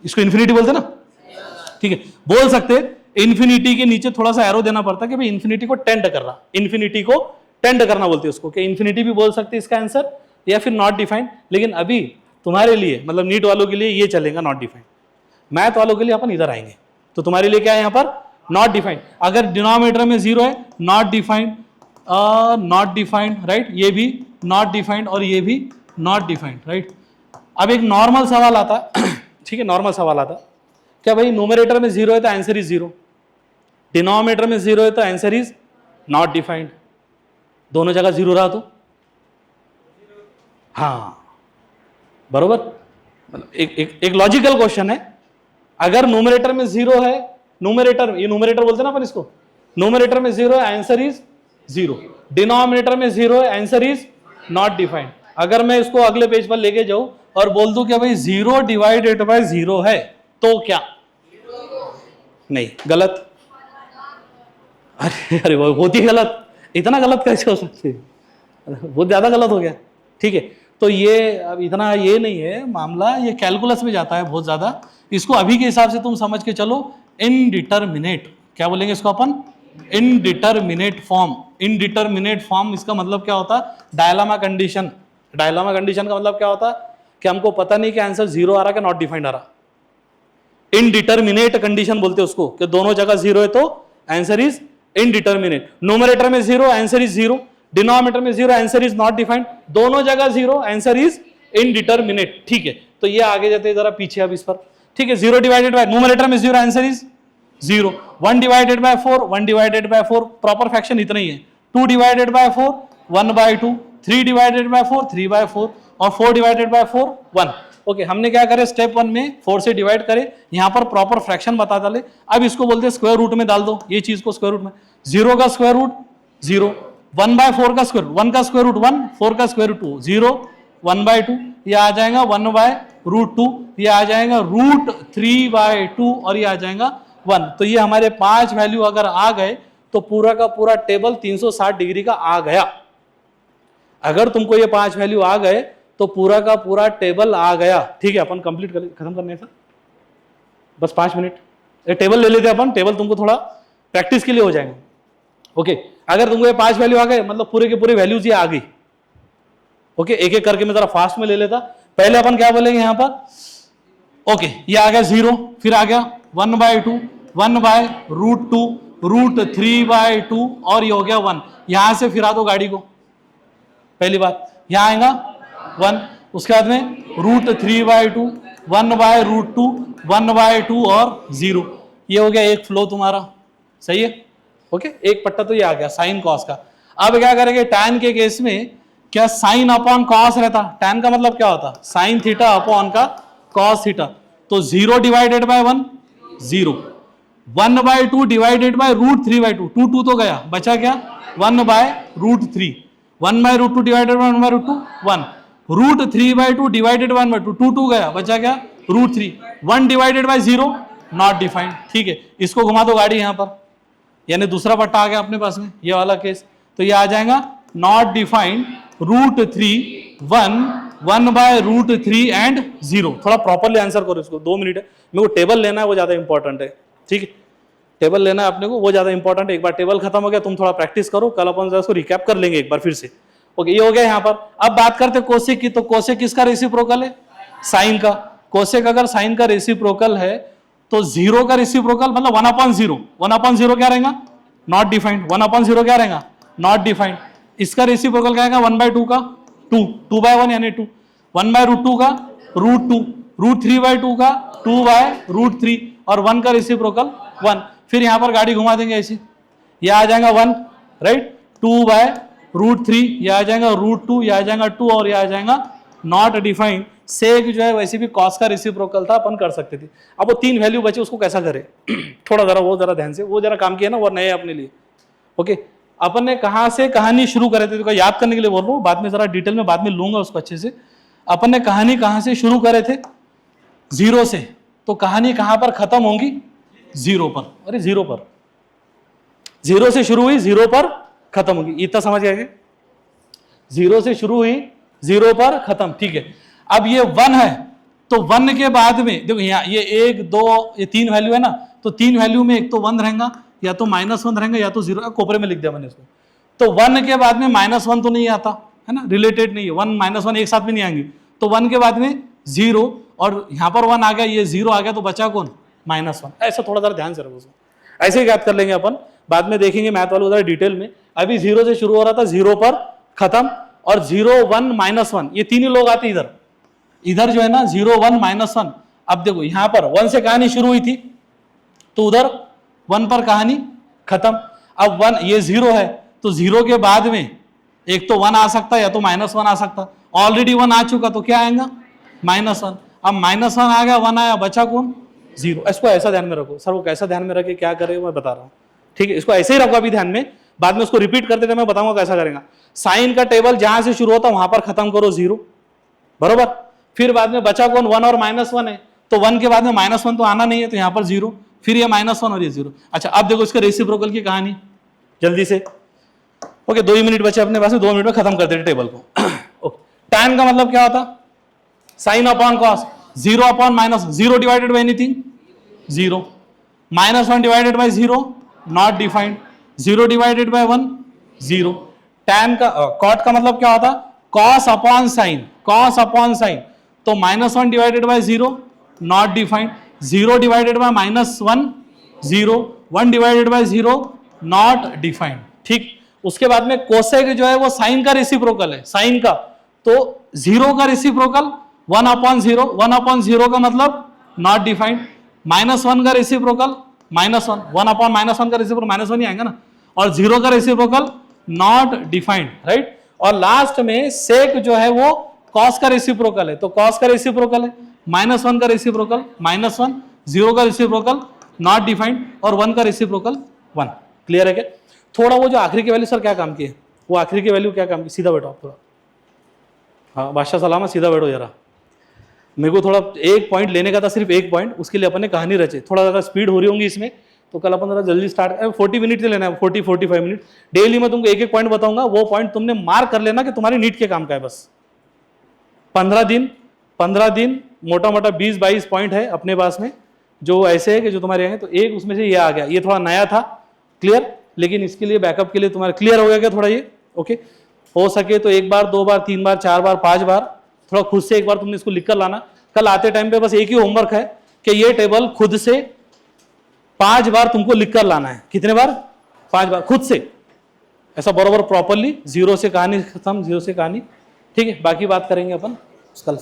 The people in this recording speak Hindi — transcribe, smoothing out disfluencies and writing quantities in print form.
इसको इन्फिनिटी बोलते ना, ठीक है, बोल सकते इन्फिनिटी के नीचे थोड़ा सा एरो देना पड़ता है कि भाई इन्फिनिटी को टेंड कर रहा, इन्फिनिटी को टेंड करना बोलते हैं उसको, कि इन्फिनिटी भी बोल सकते इसका आंसर, या फिर नॉट डिफाइंड। लेकिन अभी तुम्हारे लिए मतलब नीट वालों के लिए ये चलेगा नॉट डिफाइंड, मैथ वालों के लिए अपन इधर आएंगे। तो तुम्हारे लिए क्या है यहाँ पर, नॉट डिफाइंड। अगर डिनोमिनेटर में 0 है, not defined, not defined, right, ये भी नॉट डिफाइंड और ये भी नॉट डिफाइंड, राइट। अब एक नॉर्मल सवाल आता ठीक है, नॉर्मल सवाल आता क्या भाई न्यूमरेटर में 0 है तो आंसर इज 0, डिनोमिनेटर में 0 है तो आंसर इज नॉट डिफाइंड, दोनों जगह 0 रहा तो हाँ बरोबर। मतलब एक लॉजिकल क्वेश्चन है, अगर न्यूमरेटर में 0 है, न्यूमरेटर, ये न्यूमरेटर बोलते हैं ना अपन इसको, न्यूमरेटर में 0 है आंसर इज 0, डिनोमिनेटर में 0 है आंसर इज नॉट डिफाइंड। अगर मैं इसको अगले पेज पर लेके जाऊं और बोल दूं कि भाई 0 डिवाइडेड बाय 0 है तो क्या, नहीं, गलत, अरे अरे वो होती गलत, इतना गलत कैसे हो सकते हैं, बहुत ज्यादा गलत हो गया, ठीक है। तो ये अब इतना ये नहीं है मामला, ये कैलकुलस में जाता है बहुत ज्यादा, इसको अभी के हिसाब से तुम समझ के चलो, इनडिटरमिनेट, क्या बोलेंगे इसको अपन, इनडिटरमिनेट फॉर्म। इनडिटरमिनेट फॉर्म इसका मतलब क्या होता है, डायलेमा कंडीशन। डायलेमा कंडीशन का मतलब क्या होता है कि हमको पता नहीं कि आंसर 0 आ रहा कि नॉट डिफाइंड आ रहा, इनडिटरमिनेट कंडीशन बोलते हैं उसको, कि दोनों जगह 0 है तो आंसर इज इनडिटरमिनेट। न्यूमरेटर में 0 आंसर इज 0, डिनोमिनेटर में 0 आंसर इज नॉट डिफाइंड, दोनों जगह 0 आंसर इज इनडिटरमिनेट, ठीक है। तो ये आगे जाते हैं जरा पीछे अब इस पर, ठीक है। 0 डिवाइडेड बाय, न्यूमरेटर में 0 answer is 0, 1 divided by 4, 1 divided by 4, proper fraction इतना ही है, 2 डिवाइडेड बाय 4, 1/2, 3 डिवाइडेड बाय 4, 3/4, और 4 डिवाइडेड बाय 4, 1। ओके, हमने क्या करे, स्टेप 1 में 4 से डिवाइड करे, यहां पर प्रॉपर फ्रैक्शन बता डाले। अब इसको बोलते हैं स्क्वायर रूट में डाल दो, ये चीज को स्क्वायर रूट में, 0 का स्क्वायर रूट 0, 1/4 का स्क्वायर रूट 1 का स्क्वायर रूट 1, 4 का स्क्वायर रूट 2, 0, 1/2, ये आ जाएगा 1/√2, ये आ जाएगा √3/2, और ये आ जाएगा 1। तो ये हमारे 5 वैल्यू अगर आ गए तो पूरा का पूरा टेबल 360 डिग्री का आ गया। अगर तुमको ये 5 वैल्यू आ गए तो पूरा का पूरा टेबल आ गया, ठीक है। अपन कंप्लीट कर, खत्म करने का बस 5 मिनट, ये टेबल ले लेते अपन, टेबल तुमको थोड़ा प्रैक्टिस के लिए हो जाएंगे। ओके, अगर तुमको ये 5 वैल्यू आ गए मतलब पूरे के पूरे वैल्यूज ये आ गई। ओके, एक एक करके मैं जरा फास्ट में ले लेता। पहले अपन क्या बोलेंगे यहां पर, ओके, ये आ गया 0, फिर आ गया 1/2, 1/√2, √3/2, और ये हो गया 1। यहां से फिरा दो गाड़ी को, पहली बात यहां आएगा 1, उसके बाद में √3/2, 1/√2, 1/2 और 0, ये हो गया एक फ्लो तुम्हारा, सही है। ओके, एक पट्टा तो ये आ गया साइन कॉस का। अब क्या करेंगे, टैन के केस में क्या साइन अपॉन कॉस रहता, टैन का मतलब क्या होता, साइन थीटा अपॉन का कॉस थीटा। तो 0 डिवाइडेड बाय 1 0, 1/2 डिवाइडेड बाय √3/2, 2 तो गया, बचा क्या 1/√3, 1/√2 डिवाइडेड बाय 1/√2 1, √3/2 डिवाइडेड बाय 1/2, 2 गया, बचा क्या √3, 1 डिवाइडेड बाय 0 नॉट डिफाइंड, ठीक है। इसको घुमा दो गाड़ी यहां पर, यानी दूसरा पट्टा आ गया अपने पास में, ये वाला केस। तो ये आ जाएगा नॉट डिफाइंड √3, 1, 1/√3 एंड 0। थोड़ा प्रॉपरली आंसर करो इसको, 2 मिनट है, मेरे को टेबल लेना है, वो ज्यादा इंपॉर्टेंट है, ठीक है। टेबल लेना है अपने को, वो ज्यादा इंपॉर्टेंट है। एक बार टेबल खत्म हो गया, तुम थोड़ा प्रैक्टिस करो, कल अपन इसको रिकैप कर लेंगे एक बार फिर से। ओके, ये हो गया यहाँ पर। अब बात करते कोसेक की, तो कोसेक किसका रेसिप्रोकल है, साइन का। कोसेक अगर साइन का रेसिप्रोकल है तो 0 का रेसिप्रोकल मतलब 1/0, 1/0 क्या रहेगा, नॉट डिफाइंड, 1/0 क्या रहेगा, नॉट डिफाइंड। इसका रेसिप्रोकल क्या आएगा, 1/2 का 2, 2/1 यानी 2, 1/√2 का √2, √3/2 का 2/√3, और 1 का रेसिप्रोकल 1। फिर यहां पर गाड़ी घुमा देंगे ऐसे, यह आ जाएगा 1, राइट, 2/√3, यह आ जाएगा √2, यह आ जाएगा 2, और यह आ जाएगा नॉट डिफाइंड। सेक जो है वैसे भी कॉस का रेसिप्रोकल था, अपन कर सकते थे। अब वो 3 वैल्यू बचे, उसको कैसा करे थोड़ा जरा वो जरा ध्यान से, वो जरा काम किया ना, वो नए अपने लिए। ओके, अपन ने कहां से कहानी शुरू करे थे, तो याद करने के लिए बोल रहा हूँ, बाद में जरा डिटेल में बाद में लूंगा उसको अच्छे से। अपन ने कहानी कहां से शुरू करे थे, 0 से, तो कहानी कहां पर खत्म होंगी, 0 पर। अरे 0 पर, 0 से शुरू हुई 0 पर खत्म होगी, इतना समझ गए, 0 से शुरू हुई 0 पर खत्म, ठीक है। अब ये 1 है तो 1 के बाद में देखो यहाँ ये 1 2 ये 3 वैल्यू है ना, तो 3 वैल्यू में एक तो 1 रहेगा, या तो -1 रहेगा, या तो 0, कोपरे में लिख दिया मैंने इसको। तो 1 के बाद में -1 तो नहीं आता है ना, रिलेटेड नहीं है, 1 -1 एक साथ में नहीं आएंगे, तो 1 के बाद में 0, और यहाँ पर 1 आ गया, ये 0 आ गया, तो बचा कौन? -1। ऐसा थोड़ा सा ध्यान से रखो उसको, ऐसे ही याद कर लेंगे अपन, बाद में देखेंगे मैथ वाले उधर डिटेल में। अभी 0 से शुरू हो रहा था, 0 पर खत्म, और 0 1 -1 ये तीन ही लोग आते इधर, इधर जो है ना 0 1 -1। अब देखो यहाँ पर 1 से कहानी शुरू हुई थी, तो उधर 1 पर कहानी खत्म। अब 1 ये 0 है, तो 0 के बाद में एक तो 1 आ सकता है, या तो -1 आ सकता। ऑलरेडी 1 आ चुका, तो क्या आएगा? -1। अब -1 आ गया, 1 आया, बचा कौन? 0। इसको ऐसा ध्यान में रखो। सर वो कैसा ध्यान में रखे, क्या करेगा मैं बता रहा हूँ, ठीक है? इसको ऐसे ही रखो अभी ध्यान में, बाद में उसको रिपीट करते थे, मैं बताऊंगा कैसा करेगा। साइन का टेबल जहां से शुरू होता वहां पर खत्म करो 0, बरोबर। फिर बाद में बचा कौन? 1 और -1 है, तो 1 के बाद में -1 तो आना नहीं है, तो यहां पर 0, फिर ये -1 और ये 0। अच्छा अब देखो इसका रेसिप्रोकल की कहानी जल्दी से। ओके 2 ही मिनट बचे अपने पास, 2 मिनट में खत्म कर देते टेबल को। tan का मतलब क्या होता? Sine upon cos, 0 upon minus, 0 divided by anything 0, -1 divided by 0 not defined, 0 divided by 1 0। tan का कॉट का मतलब क्या होता? Cos upon sine, cos upon sine, तो -1 divided by 0 not defined, 0 divided by -1 0, 1 divided by 0 not defined, ठीक। उसके बाद में कोसेक जो है वो साइन का रेसिप्रोकल है, साइन का, तो 0 का रेसिप्रोकल 1 अपॉन 0, 1 अपॉन 0 का मतलब नॉट डिफाइंड, -1 का रेसिप्रोकल -1, 1 अपॉन -1 का रेसिप्रोकल -1 ही आएगा ना, और 0 का रेसिप्रोकल नॉट डिफाइंड, राइट। और लास्ट में सेक जो है वो कॉस का रेसिप्रोकल है, तो कॉस का रेसिप्रोकल है, -1 का रेसिप्रोकल -1, 0 का रेसिप्रोकल नॉट डिफाइंड, और 1 का रेसिप्रोकल 1। क्लियर है क्या? थोड़ा वो जो आखिरी की वैल्यू सर क्या काम की है, वो आखिरी की वैल्यू क्या काम की? सीधा बैठो आप थोड़ा, हाँ बादशाह सलाम, सीधा बैठो जरा। मेरे को थोड़ा एक पॉइंट लेने का था, सिर्फ एक पॉइंट, उसके लिए अपन ने कहानी रची। थोड़ा अगर स्पीड हो रही होंगी इसमें, तो कल अपन जरा जल्दी स्टार्ट, 40 मिनट से लेना है, 40-45 मिनट डेली। मैं तुमको एक एक पॉइंट बताऊंगा, वो पॉइंट तुमने मार्क कर लेना कि तुम्हारी नीट के काम का है बस। 15 दिन मोटा मोटा 20-22 पॉइंट है अपने पास में, जो ऐसे है कि जो तुम्हारे हैं, तो एक उसमें से ये आ गया, ये थोड़ा नया था, क्लियर। लेकिन इसके लिए बैकअप के लिए तुम्हारा क्लियर हो गया क्या थोड़ा ये? ओके, हो सके तो 1 बार 2 बार 3 बार 4 बार 5 बार थोड़ा खुद से एक बार तुमने इसको लिख कर लाना। कल आते टाइम पे बस एक ही होमवर्क है कि ये टेबल खुद से 5 बार तुमको लिख कर लाना है। कितने बार? 5 बार खुद से, ऐसा बराबर प्रॉपरली, 0 से कहानी खत्म, 0 से कहानी, ठीक है। बाकी बात करेंगे अपन कल।